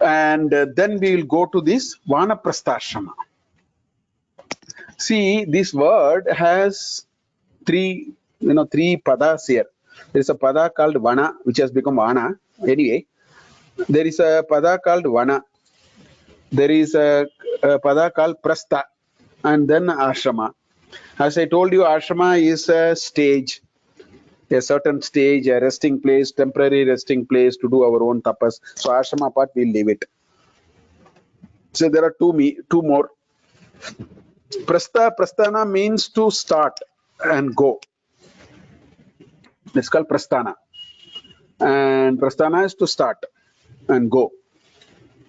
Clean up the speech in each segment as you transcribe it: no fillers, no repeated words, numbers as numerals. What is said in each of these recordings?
And then we will go to this vanaprastha-ashrama. See, this word has three padas here. There is a pada called vana, which has become vana. Anyway, there is a pada called vana. There is a pada called prastha, and then ashrama. As I told you, ashrama is a stage, a certain stage, a resting place, temporary resting place to do our own tapas. So ashrama part, we'll leave it. So there are two more. Prasthana means to start and go. It's called prasthana. And prasthana is to start and go.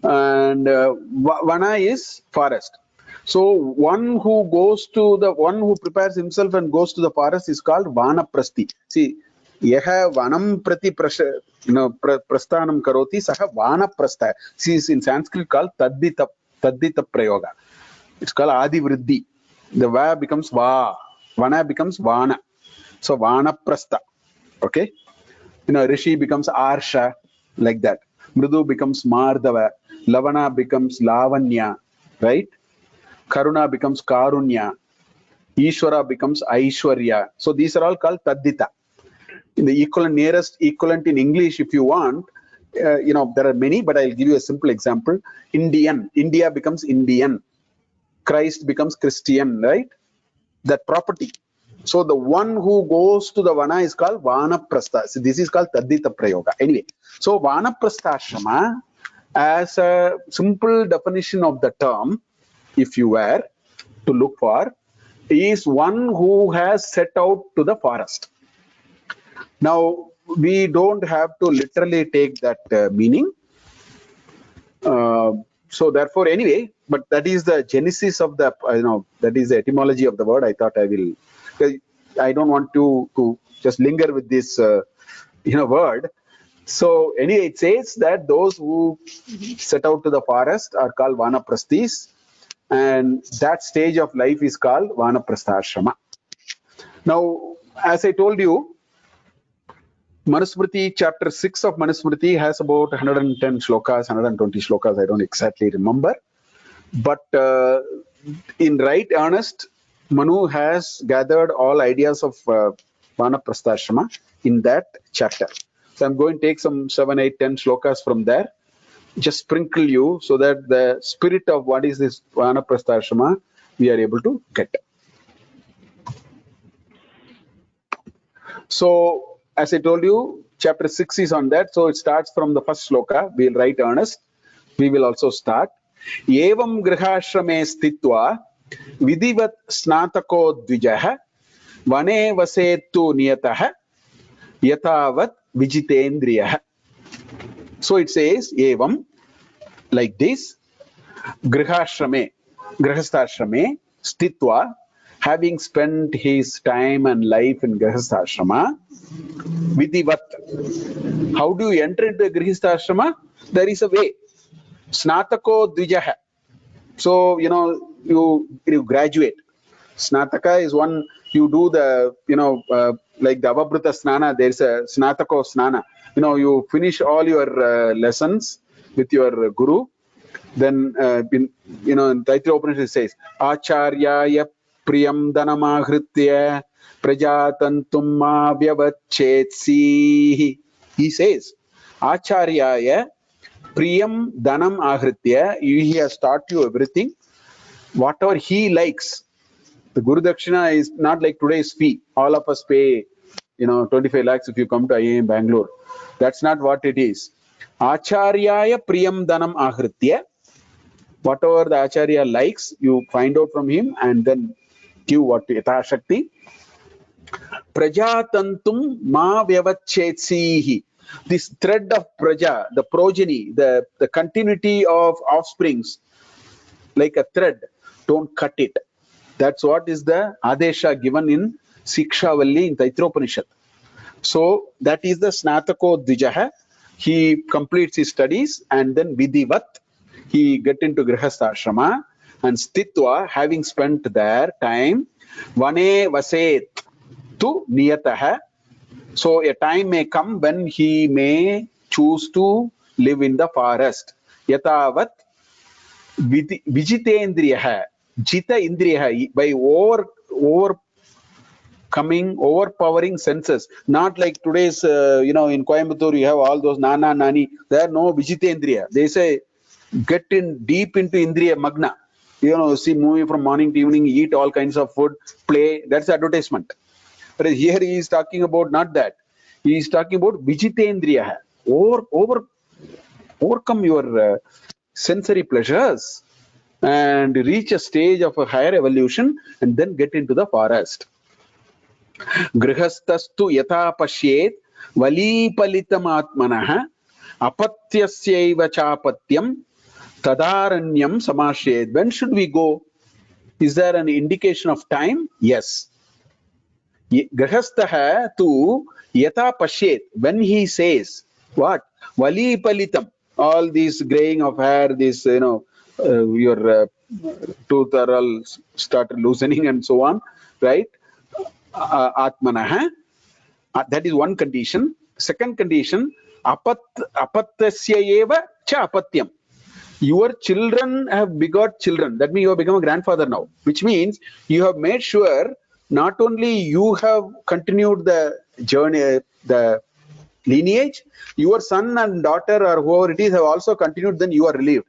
And vana is forest. So one who prepares himself and goes to the forest is called vanaprasthi. See, yaha vanam prati prasthanam karoti saha vanaprastha. See, is in Sanskrit called taddita prayoga. It's called adi vriddhi. The va becomes va, vana becomes vana. So vanaprastha. Okay, rishi becomes arsha, like that. Mridu becomes mardava, lavana becomes lavanya, right? Karuna becomes karunya, Ishwara becomes aishwarya. So these are all called taddita. In the nearest equivalent in English, if you want, there are many, but I'll give you a simple example. India becomes Indian. Christ becomes Christian, right? That property. So the one who goes to the vana is called vanaprastha. So this is called taddita prayoga. Anyway, so vanaprastha-ashrama, as a simple definition of the term, if you were to look for, is one who has set out to the forest. Now, we don't have to literally take that meaning. So therefore, anyway, but that is the genesis of the, that is the etymology of the word. I thought I will, I don't want to just linger with this, word. So anyway, it says that those who set out to the forest are called vanaprasthis, and that stage of life is called vanaprastha-ashrama. Now, as I told you, Manusmriti, chapter 6 of Manusmriti has about 110 shlokas, 120 shlokas, I don't exactly remember. But in right earnest, Manu has gathered all ideas of vanaprastha-ashrama in that chapter. So I'm going to take some 7, 8, 10 shlokas from there, just sprinkle you so that the spirit of what is this vanaprastha-ashrama we are able to get. So, as I told you, chapter 6 is on that. So it starts from the first shloka. We'll write earnest. We will also start. Evam grihashrame stitva vidivat snatako dvijaha vane vasetu niyataha yatavat vijitendriyaha. So it says, Evam, like this, grihastha-ashrame, stitva, having spent his time and life in grihastha-ashrama, vidivat. How do you enter into a grihastha-ashrama? There is a way. Snatako dvijaha. So, you graduate. Snataka is one, you do the, like the Avabruta Snana, there is a Snatako Snana. You finish all your lessons with your guru. Then, in Taittiriya Upanishad says, Acharyaya priyam dhanamahritya prajatantum ma vyavachetsi. He says, Acharyaya priyam dhanam ahritya. He has taught you everything. Whatever he likes. The Guru Dakshina is not like today's fee. All of us pay, 25 lakhs if you come to IIM Bangalore. That's not what it is. Acharyaya priyam dhanam ahritya. Whatever the Acharya likes, you find out from him and then give what yatha shakti. Prajatantum ma vyavachetsi. This thread of praja, the progeny, the continuity of offsprings, like a thread, don't cut it. That's what is the adesha given in Sikshavalli in Taittiriya Upanishad. So that is the Snatako Dvijaha. He completes his studies and then Vidivat, he get into Grihastha-ashrama, and Stitva, having spent their time, Vane Vaset tu Niyataha. So a time may come when he may choose to live in the forest. yatavat vijitendriya, jita indriya, by overpowering senses. Not like today's, in Coimbatore, you have all those nana, nani. There are no vijitendriya. They say, get in deep into indriya magna. See movie from morning to evening, eat all kinds of food, play. That's advertisement. But here he is talking about not that. He is talking about vijitendriya. Overcome your sensory pleasures and reach a stage of a higher evolution and then get into the forest. Grihastastu yatha pashyet valipalitamatmanah apatyasaiva chapatyam tadaranyam samashyet. When should we go? Is there an indication of time? Yes. Grihastha tu yatha pashyet. When he says, what? Valipalitam. All this graying of hair, this, your tooth are all start loosening and so on, right? Atmanah. That is one condition. Second condition, apatasya eva cha apatyam. Your children have begot children. That means you have become a grandfather now, which means you have made sure not only you have continued the journey, the lineage, your son and daughter or whoever it is have also continued, then you are relieved.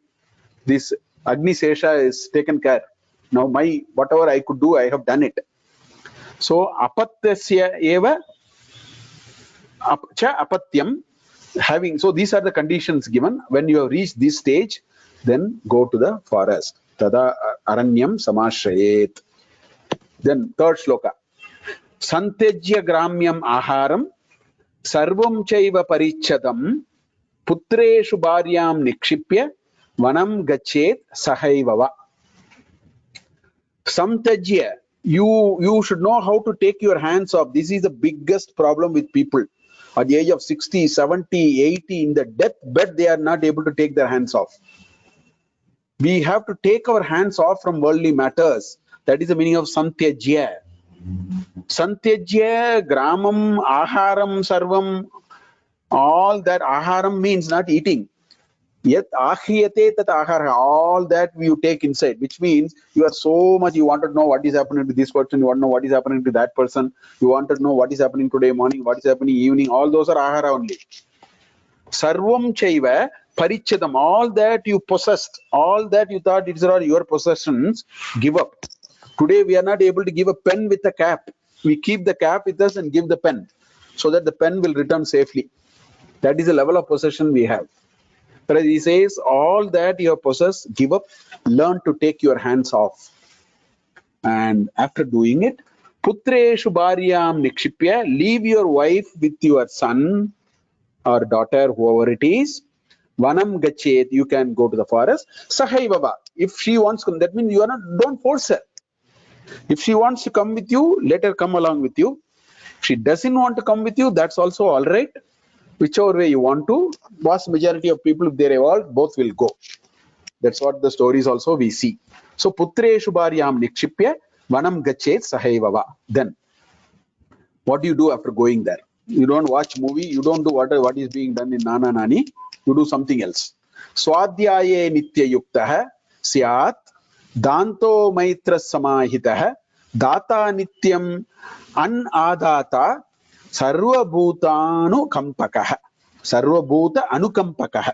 This Agni Sesha is taken care. Now whatever I could do, I have done it. So apatyasya eva cha apatyam, having, so these are the conditions given. When you have reached this stage, then go to the forest. Tada aranyam samashrayet. Then third shloka. Santejya gramyam aharam sarvam chaiva parichadam putreshu bharyam nikshipya vanam gachet sahaivava. Santejya, you should know how to take your hands off. This is the biggest problem with people. At the age of 60, 70, 80, in the deathbed, they are not able to take their hands off. We have to take our hands off from worldly matters. That is the meaning of Santyajya. Santyajya, Gramam, Aharam, Sarvam, all that. Aharam means not eating. Yet ahriyate tat ahara, all that you take inside, which means you are so much, you want to know what is happening to this person, you want to know what is happening to that person, you want to know what is happening today morning, what is happening evening, all those are ahara only. Sarvam chaiva parichadam, all that you possessed, all that you thought these are your possessions, give up. Today we are not able to give a pen with a cap. We keep the cap with us and give the pen so that the pen will return safely. That is the level of possession we have. But he says, all that you possess, give up, learn to take your hands off. And after doing it, putreshu bharyam nikshipya, leave your wife with your son or daughter, whoever it is. Vanam gachet, you can go to the forest. Sahaivava, if she wants to come, that means you are not, don't force her. If she wants to come with you, let her come along with you. If she doesn't want to come with you, that's also all right. Whichever way you want to, vast majority of people, if they're evolved, both will go. That's what the stories also we see. So putreshu bharyam nikshipya vanam gachet sahaivava. Then what do you do after going there? You don't watch movie, you don't do what is being done in Nana Nani, you do something else. Swadhyaye nitya yuktah syat danto maitra samahitah data nityam anadata sarva bhutanu kampakah. Sarva bhuta anukampakah.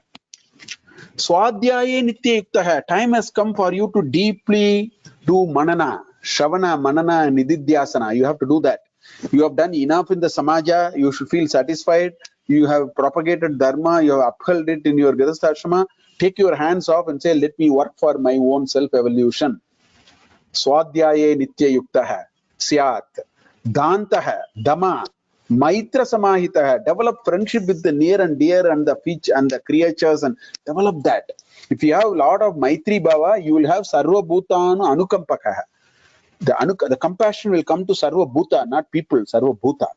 Swadhyaye nitya yuktah. Time has come for you to deeply do manana, shravana, manana, and nididhyasana. You have to do that. You have done enough in the samaja. You should feel satisfied. You have propagated dharma. You have upheld it in your grihastha. Take your hands off and say, let me work for my own self-evolution. Swadhyaye nitya yuktah syat dantah dama maitra samahitah. Develop friendship with the near and dear and the fish and the creatures and develop that. If you have a lot of maitri bhava, you will have sarva bhutanu anukampakah. The compassion will come to sarva bhuta, not people, sarva bhuta.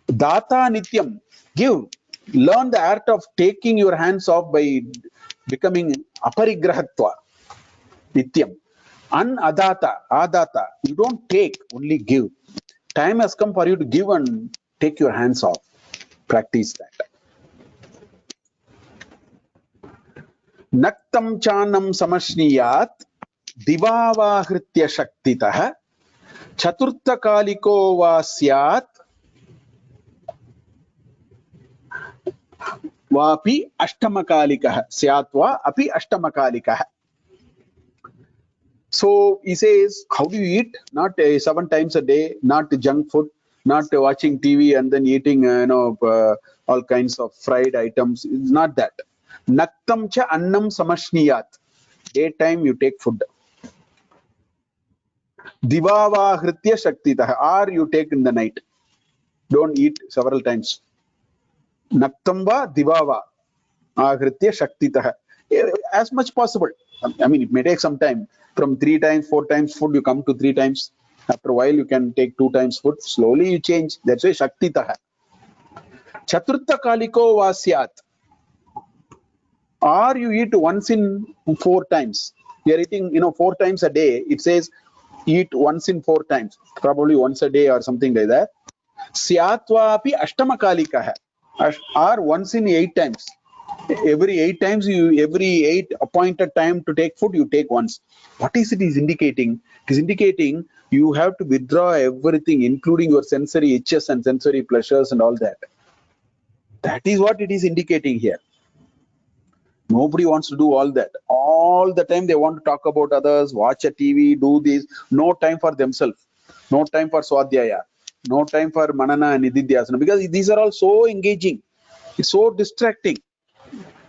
Data nityam, give. Learn the art of taking your hands off by becoming aparigrahatva. Nityam. Anadata, adata. You don't take, only give. Time has come for you to give and take your hands off. Practice that. Naktam chanam samashniyat divavahritya shaktitah chaturtha kaliko va syat vapi ashtamakalikaha syatva api ashtamakalikaha. So he says, how do you eat? Not 7 times a day, not junk food, not watching TV and then eating, all kinds of fried items. It's not that. Naktam cha annam samashniyat. Daytime you take food. Divava hritya shaktitah. Or you take in the night. Don't eat several times. Naktam va divava ahritya shaktitah. As much possible. I mean, it may take some time. From 3 times, 4 times food, you come to 3 times. After a while, you can take 2 times food. Slowly you change. That's why shaktitah. Chaturtha kaliko vasyat. Or you eat once in 4 times. You are eating, 4 times a day. It says eat once in 4 times. Probably once a day or something like that. Syatva api ashtamakalikaha. Or once in 8 times. Every 8 times, every 8 appointed time to take food, you take once. What is it is indicating? It is indicating you have to withdraw everything, including your sensory itches and sensory pleasures and all that. That is what it is indicating here. Nobody wants to do all that. All the time they want to talk about others, watch a TV, do this. No time for themselves. No time for swadhyaya. No time for manana and nididhyasana. Because these are all so engaging. It's so distracting.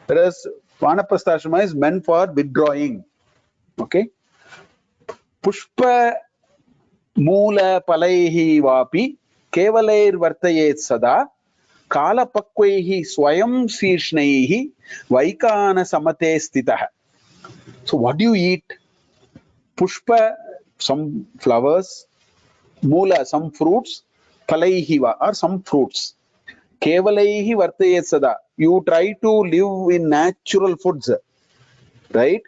Whereas Vanaprastha Ashrama is meant for withdrawing. Okay. Pushpa Moola Palaihi Vapi Kevalair Vartayet Sada Kala Pakwehi Swayam Sishnaihi Vaikana Samate Stitaha. So what do you eat? Pushpa, some flowers, Moola, some fruits, Palaihiva, or some fruits. Kevalaihi Vartayet Sada. You try to live in natural foods, right?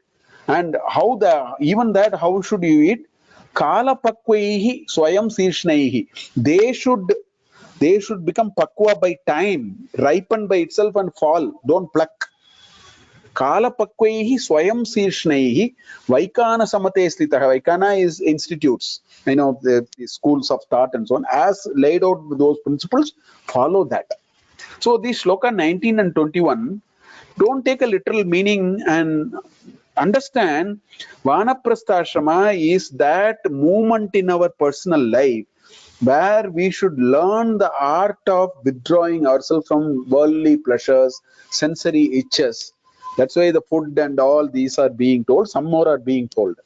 And how even that, how should you eat? Kala pakvaihi swayam sishnaihi. They should become pakwa by time, ripen by itself and fall. Don't pluck. Kala pakvaihi swayam sishnaihi vaikana samate stitaha. Vaikana is institutes, the schools of thought and so on. As laid out with those principles, follow that. So these shloka 19 and 21, don't take a literal meaning and understand. Vanaprastha Ashrama is that movement in our personal life where we should learn the art of withdrawing ourselves from worldly pleasures, sensory itches. That's why the food and all these are being told. Some more are being told.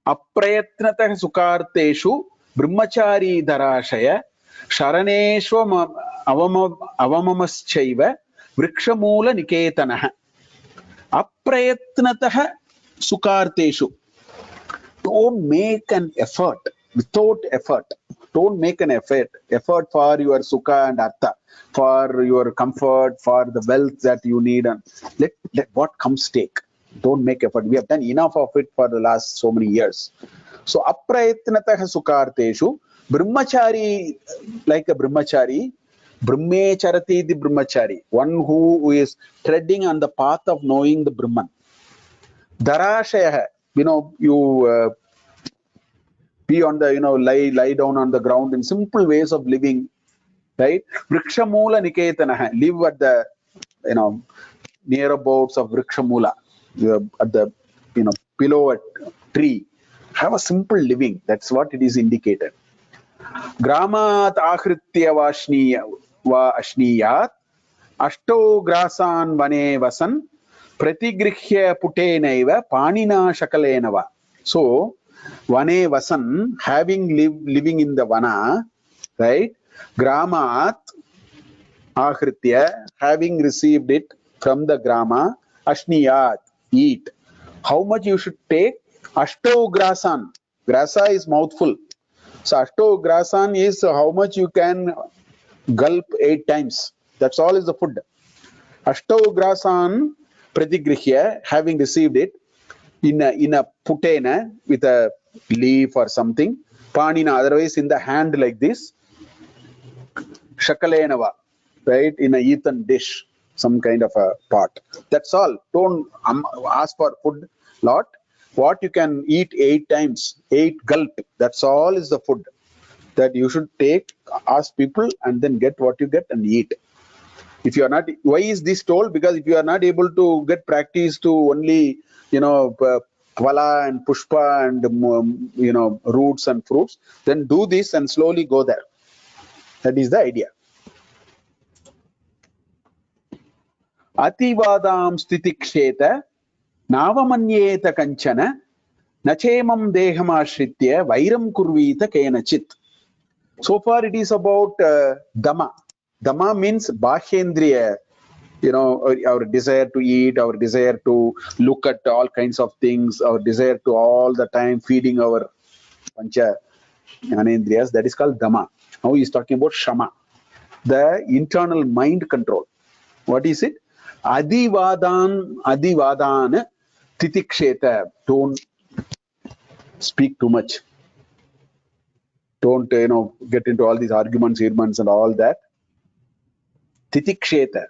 Aprayatnatah sukarteshu brahmachari dharashaya sharaneshwa avamaschaiva vrikshamula niketanah. Aprayatnatah sukarteshu. Don't make an effort without effort. Don't make an effort for your sukha and artha, for your comfort, for the wealth that you need, and let what comes take. Don't make effort. We have done enough of it for the last so many years. So aprayatnatah sukarteshu brahmachari, like a brahmachari, brahme charati the brahmachari, one who is treading on the path of knowing the Brahman. Darashaya, you be on the, lie down on the ground in simple ways of living, right? Vrikshamula Niketanah, live at the, near abouts of Vrikshamula, at the, below a tree. Have a simple living. That's what it is indicated. Gramat Ahritya va Ashniyat, Ashto Grasan Vane Vasan, Pratigrihya Putenaiva, Panina Shakalenava. So, Vane Vasan, having living in the Vana, right? Gramat Ahritya, having received it from the Grama, Ashniyat, eat. How much you should take? Ashto Grasan. Grasa is mouthful. So, Ashto Grasan is how much you can gulp 8 times. That's all is the food. Ashto Grasan Pratigrihya, having received it in a putena with a leaf or something, Panina, otherwise in the hand like this, Shakalenava, right, in a earthen dish. some kind of a pot. That's all. Don't ask for food lot. What you can eat 8 times, 8 gulp, that's all is the food that you should take. Ask people and then get what you get and eat. If you are not, why is this told? Because if you are not able to get practice to only, phala and pushpa and roots and fruits, then do this and slowly go there. That is the idea. Ativadam stitiksheta navamanyeta kanchana nachemam dehamashritya vairam kurvita kenachit. So far it is about dhamma. Dhamma means bhashendriya, our desire to eat, our desire to look at all kinds of things, our desire to all the time feeding our pancha anendriyas. That is called dhamma. Now he is talking about shama, the internal mind control. What is it? Adivadan titiksheta. Don't speak too much. Don't get into all these arguments and all that. Titiksheta.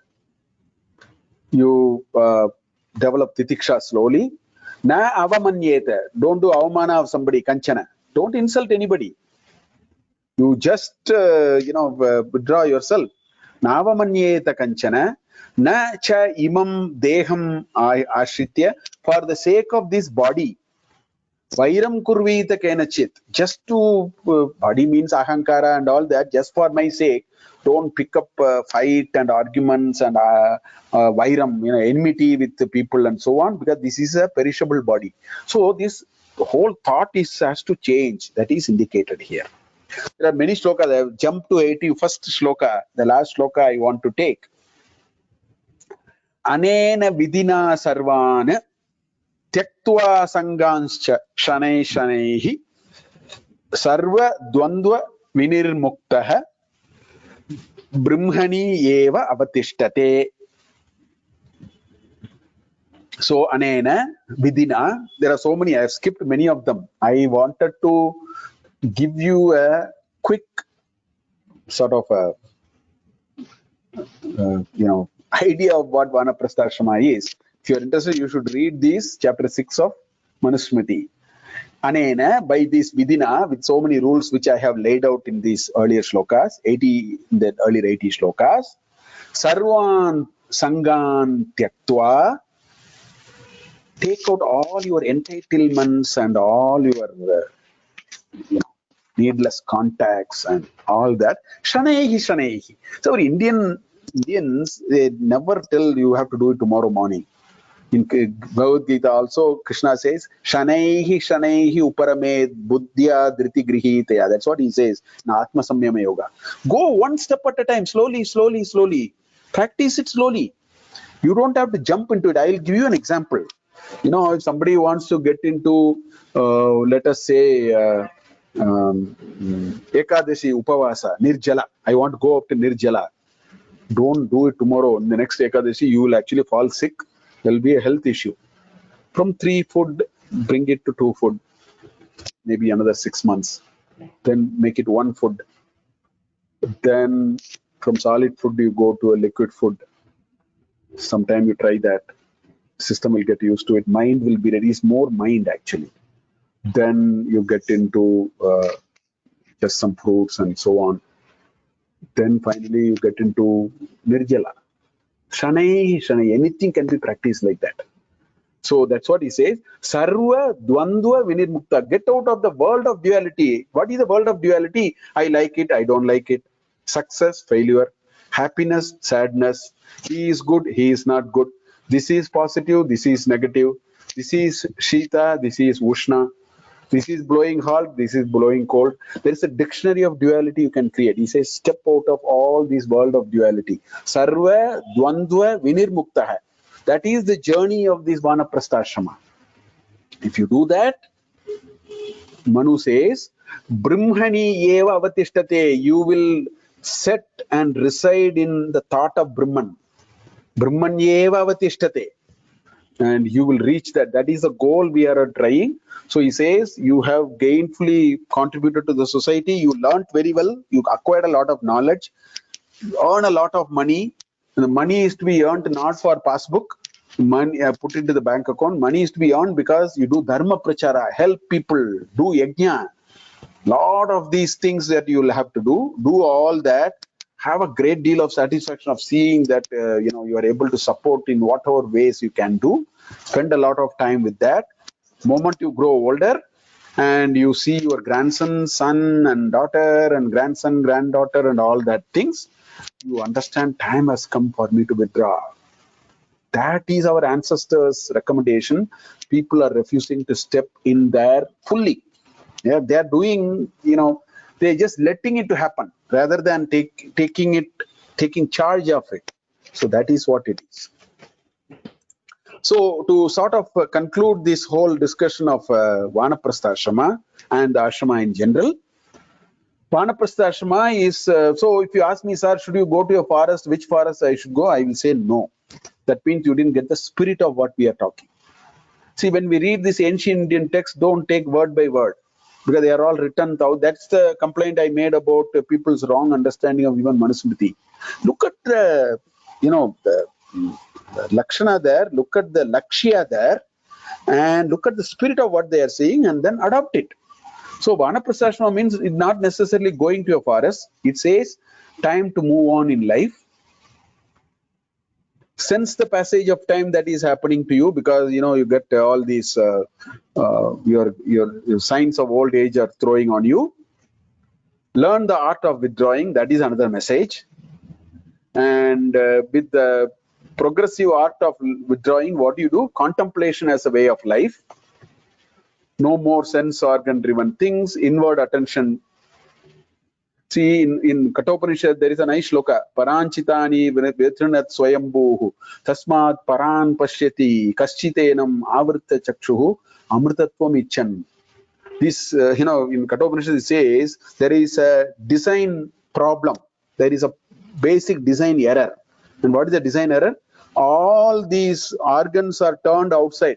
You develop titiksha slowly. Na avamanyeta. Don't do avamana of somebody. Kanchana. Don't insult anybody. You just withdraw yourself. Na avamanyeta kanchana. Na cha imam deham ashritya. For the sake of this body. Vairam kurvita kenachit. Just to body means ahankara and all that. Just for my sake. Don't pick up fight and arguments and vairam, enmity with the people and so on, because this is a perishable body. So this whole thought has to change. That is indicated here. There are many shlokas. I have jumped to 81st shloka, the last shloka I want to take. Anena vidina sarvan tyaktva sanganscha shanai shanaihi sarva dvandva vinirmuktah Brahmani eva avatishtate. So anena vidina, there are so many. I have skipped many of them. I wanted to give you a quick sort of idea of what Vanaprastha is. If you are interested, you should read this chapter 6 of Manusmriti. Anena, by this vidina, with so many rules which I have laid out in these earlier shlokas, in the earlier 80 shlokas, sarvan sangan tyaktva, take out all your entitlements and all your needless contacts and all that. Shanaihi shanaihi. So Indians, they never tell you have to do it tomorrow morning. In Bhagavad Gita also, Krishna says, Shanaihi Shanaihi Uparamed Buddhya Dhriti Grihitaya. That's what he says in Atma Samyama Yoga. Go one step at a time, slowly. Practice it slowly. You don't have to jump into it. I'll give you an example. If somebody wants to get into, let us say, Ekadashi Upavasa, Nirjala. I want to go up to Nirjala. Don't do it tomorrow. In the next Ekadashi, you will actually fall sick. There will be a health issue. From 3 food, bring it to 2 food. Maybe another 6 months. Then make it 1 food. Then from solid food, you go to a liquid food. Sometime you try that. System will get used to it. Mind will be ready. It's more mind actually. Then you get into just some fruits and so on. Then finally you get into Nirjala. Shanai, anything can be practiced like that. So that's what he says. Sarva dvandva vinirmukta. Get out of the world of duality. What is the world of duality? I like it, I don't like it. Success, failure. Happiness, sadness. He is good, he is not good. This is positive, this is negative. This is Shita, this is Ushna. This is blowing hot, this is blowing cold. There is a dictionary of duality you can create. He says, step out of all this world of duality. Sarva dvandva vinirmukta. That is the journey of this Vanaprastha. If you do that, Manu says, Brahmani eva avatishtate. You will set and reside in the thought of Brahman. Brahman eva avatishtate. And you will reach that. That is the goal we are trying. So he says, you have gainfully contributed to the society. You learned very well. You acquired a lot of knowledge. You earn a lot of money. The money is to be earned not for passbook, money put into the bank account. Money is to be earned because you do dharma prachara, help people, do yajna. Lot of these things that you will have to do all that. Have a great deal of satisfaction of seeing that you are able to support in whatever ways you can do. Spend a lot of time with that. Moment you grow older and you see your grandson, son and daughter and grandson, granddaughter and all that things, you understand time has come for me to withdraw. That is our ancestors' recommendation. People are refusing to step in there fully. Yeah, they are doing, they're just letting it to happen rather than taking charge of it. So that is what it is. So to sort of conclude this whole discussion of Vanaprastha Ashrama and the ashrama in general, Vanaprastha Ashrama is, so if you ask me, sir, should you go to a forest, which forest I should go? I will say no. That means you didn't get the spirit of what we are talking. See, when we read this ancient Indian text, don't take word by word, because they are all written out. That's the complaint I made about people's wrong understanding of even Manusmriti. Look at the Lakshana there, look at the Lakshya there, and look at the spirit of what they are saying, and then adopt it. So Vanaprastha Ashrama means it's not necessarily going to a forest. It says time to move on in life. Sense the passage of time that is happening to you, because you get all these your signs of old age are throwing on you. Learn the art of withdrawing. That is another message. And with the progressive art of withdrawing, what do you do? Contemplation as a way of life. No more sense organ driven things. Inward attention. See, in Kathopanishad, there is a nice shloka. Paranchitani vetrinat swayambhuhu tasmat paran pashyati kaschitenam avrita chakshuhu amritatvam ichan. This, in Kathopanishad, it says there is a design problem. There is a basic design error. And what is the design error? All these organs are turned outside.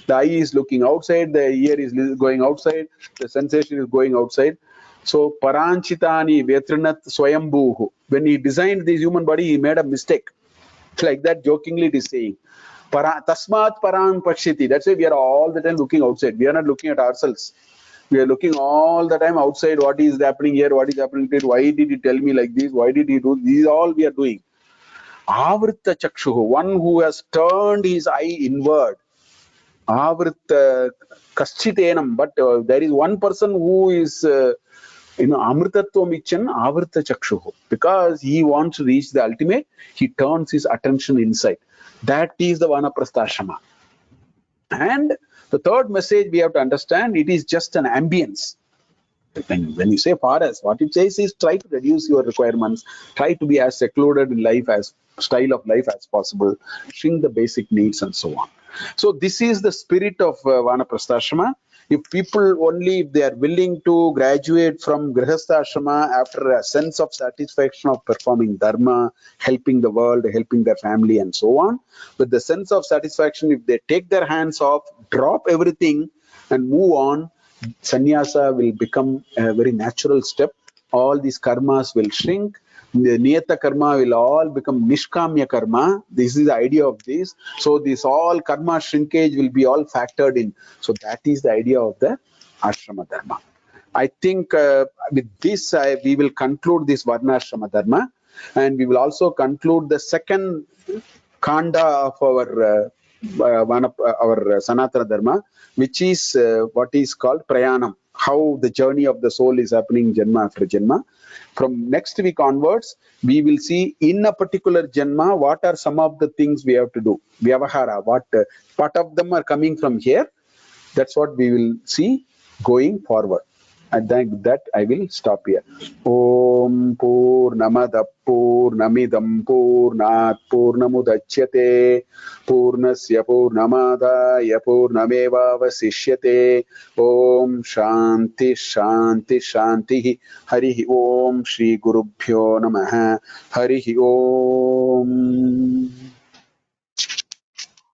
The eye is looking outside, the ear is going outside, the sensation is going outside. So, Paranchitani Vetrinat Swayambhuhu. When he designed this human body, he made a mistake. Like that, jokingly it is saying. Tasmat Paran Pashiti. That's why we are all the time looking outside. We are not looking at ourselves. We are looking all the time outside. What is happening here? What is happening here? Why did he tell me like this? Why did he do? This is all we are doing. Avrita Chakshuhu. One who has turned his eye inward. Avrita Kaschitenam. But there is one person who is... Amritatvam ichan avrita chakshuhu. Because he wants to reach the ultimate, he turns his attention inside. That is the Vanaprastha Ashrama. And the third message we have to understand, it is just an ambience. When you say forest, what it says is try to reduce your requirements, try to be as secluded in life as style of life as possible, shrink the basic needs and so on. So this is the spirit of Vanaprastha Ashrama. If people only, if they are willing to graduate from Grihastha Ashrama after a sense of satisfaction of performing dharma, helping the world, helping their family and so on, with the sense of satisfaction, if they take their hands off, drop everything and move on, sannyasa will become a very natural step. All these karmas will shrink. The niyata karma will all become nishkamya karma. This is the idea of this. So this all karma shrinkage will be all factored in. So that is the idea of the ashrama dharma. I think with this we will conclude this varnashrama dharma, and we will also conclude the second kanda of our Sanatana Dharma, which is what is called Prayanam, how the journey of the soul is happening Janma after Janma. From next week onwards, we will see in a particular Janma, what are some of the things we have to do. Vyavahara, what part of them are coming from here. That's what we will see going forward. And then that I will stop here. Om Purnamada Purnamidam Purnat Purnamudachyate Purnasya Purnamadaya Purnameva Vasishyate. Om Shanti Shanti Shanti. Harihi Om Shri Gurubhyo Namaha. Harihi Om.